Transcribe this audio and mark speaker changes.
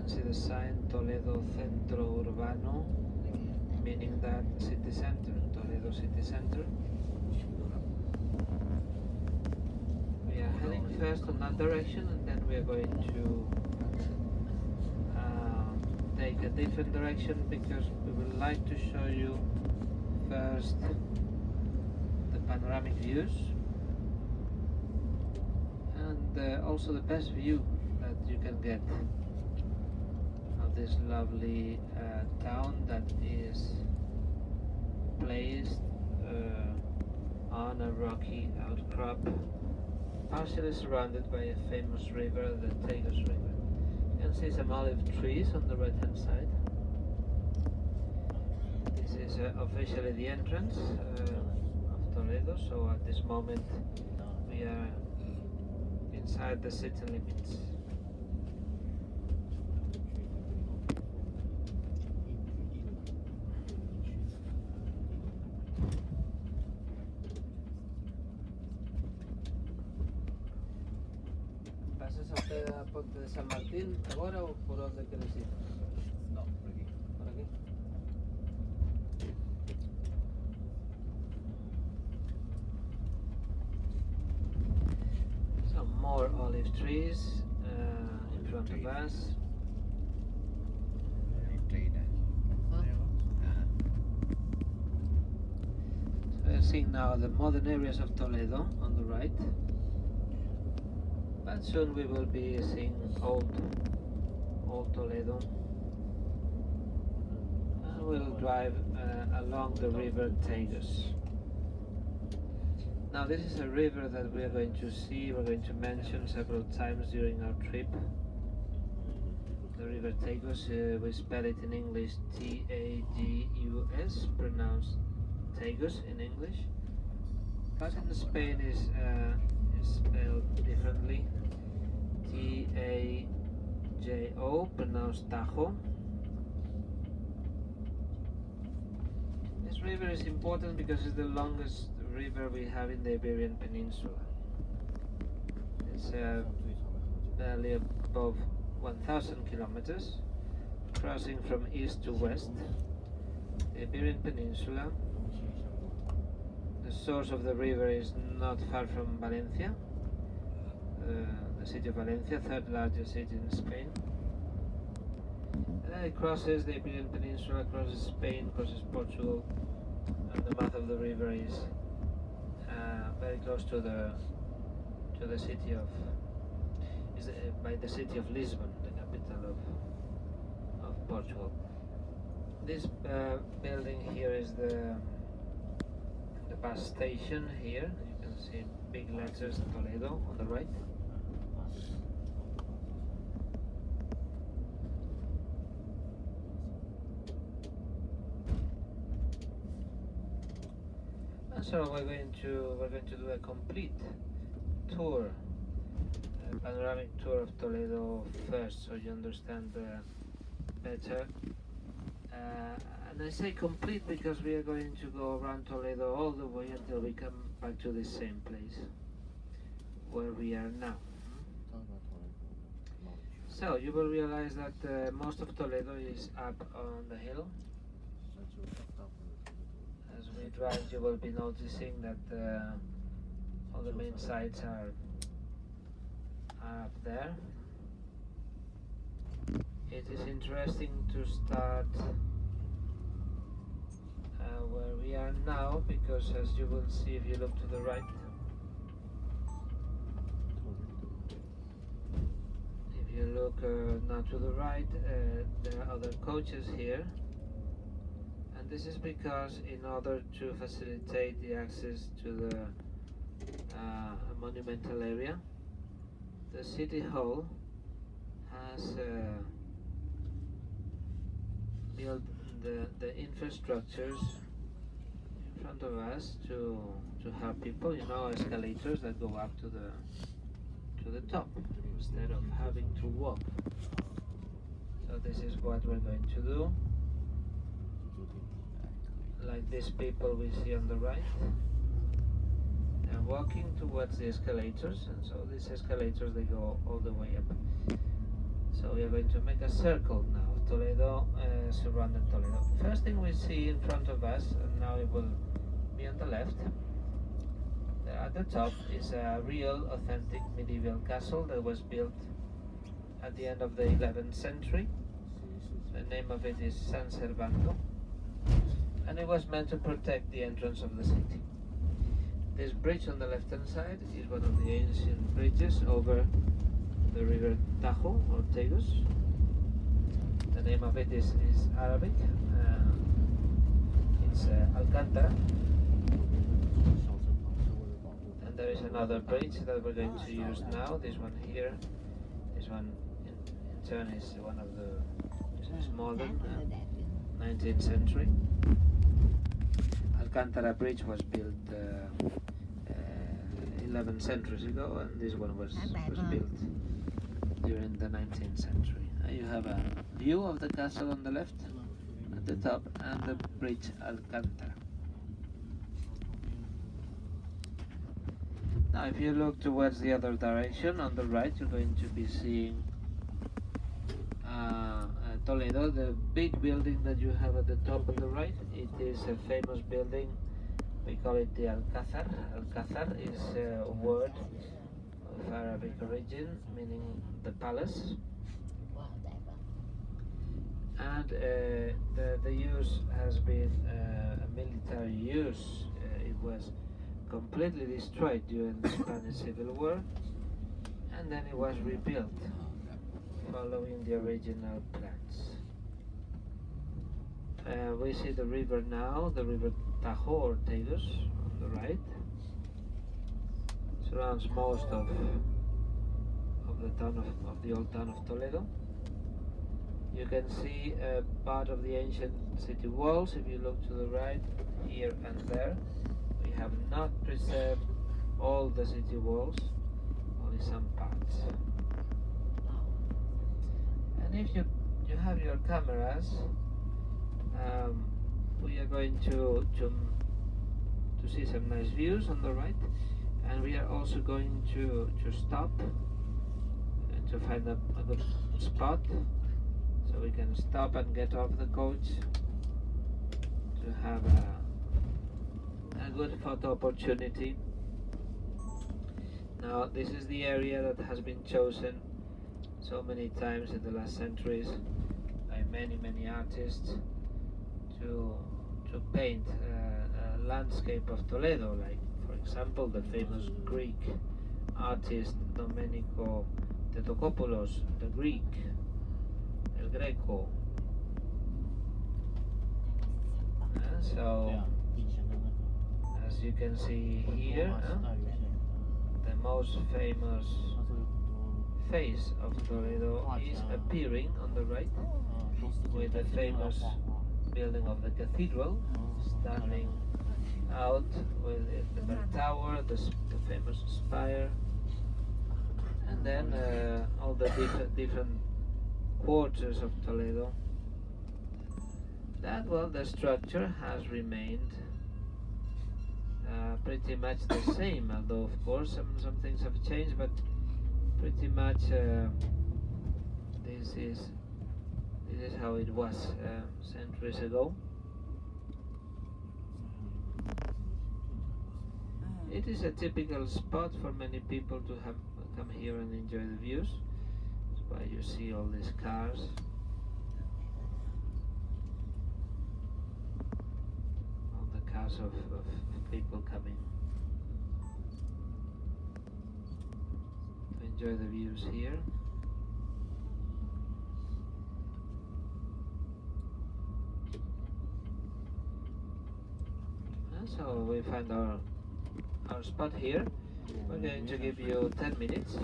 Speaker 1: can see the sign Toledo Centro Urbano, meaning that city center, Toledo city center. We are heading first in that direction, and then we are going to take a different direction because we would like to show you first the panoramic views and also the best view that you can get of this lovely town that is placed on a rocky outcrop, partially surrounded by a famous river, the Tagus River. You can see some olive trees on the right hand side. This is officially the entrance of Toledo, so at this moment we are inside the city limits. ¿Pasas a usted a Ponte de San Martín ahora o por dónde quieres ir?
Speaker 2: No, por aquí.
Speaker 1: ¿Por aquí? Some more olive trees in front of us. So we're seeing now the modern areas of Toledo on the right. But soon we will be seeing old Toledo, and we'll drive along the river Tagus. Now this is a river that we are going to see, we're going to mention several times during our trip. The river Tagus, we spell it in English T-A-G-U-S, pronounced Tagus in English, but in Spain is spelled differently, T-A-J-O, pronounced Tajo. This river is important because it's the longest river we have in the Iberian Peninsula. It's barely above 1,000 kilometers, crossing from east to west the Iberian Peninsula. The source of the river is not far from Valencia, the city of Valencia, third largest city in Spain. And then it crosses the Iberian Peninsula, crosses Spain, crosses Portugal, and the mouth of the river is very close to the city of by the city of Lisbon, the capital of Portugal. This building here is the bus station here. You can see big letters Toledo on the right. And so we're going to do a complete tour, a panoramic tour of Toledo first, so you understand better. And I say complete because we are going to go around Toledo all the way until we come back to the same place where we are now. So you will realize that most of Toledo is up on the hill. As we drive, you will be noticing that all the main sites are up there. It is interesting to start where we are now, because as you will see if you look to the right, if you look now to the right, there are other coaches here, and this is because in order to facilitate the access to the monumental area, the city hall has built the infrastructures in front of us to help people, you know, escalators that go up to the top instead of having to walk. So this is what we're going to do. Like these people we see on the right, they're walking towards the escalators, and so these escalators, they go all the way up. So we are going to make a circle now. Toledo, surrounded Toledo. First thing we see in front of us, and now it will be on the left. At the top is a real, authentic medieval castle that was built at the end of the 11th century. The name of it is San Servando, and it was meant to protect the entrance of the city. This bridge on the left-hand side is one of the ancient bridges over the river Tajo or Tagus. The name of it is Arabic. It's Alcántara. And there is another bridge that we're going to use now. This one here. This one in turn is one of the modern 19th century. Alcántara Bridge was built 11 centuries ago, and this one was built during the 19th century. You have a view of the castle on the left at the top and the bridge Alcántara. Now if you look towards the other direction on the right, you're going to be seeing Toledo, the big building that you have at the top on the right. It is a famous building. We call it the Alcázar. Alcázar is a word of Arabic origin, meaning the palace. And the use has been a military use. It was completely destroyed during the Spanish Civil War, and then it was rebuilt following the original plans. We see the river now, the river Tajo or Tagus on the right. Surrounds most of the town of the old town of Toledo. You can see part of the ancient city walls if you look to the right, here and there. We have not preserved all the city walls, only some parts. And if you have your cameras, we are going to see some nice views on the right, and we are also going to stop to find a good spot, so we can stop and get off the coach to have a good photo opportunity. Now this is the area that has been chosen so many times in the last centuries by many artists to paint a landscape of Toledo, like for example the famous Greek artist Domenico Tetokopoulos, the Greek, El Greco. So as you can see here, the most famous face of Toledo is appearing on the right, with the famous building of the cathedral standing out with the bell tower, the famous spire, and then all the different quarters of Toledo. That, well, the structure has remained pretty much the same, although of course some things have changed, but pretty much this is how it was centuries ago. It is a typical spot for many people to have come here and enjoy the views. That's why you see all these cars. All the cars of people coming to enjoy the views here. So we find our spot here. We're going to give you 10 minutes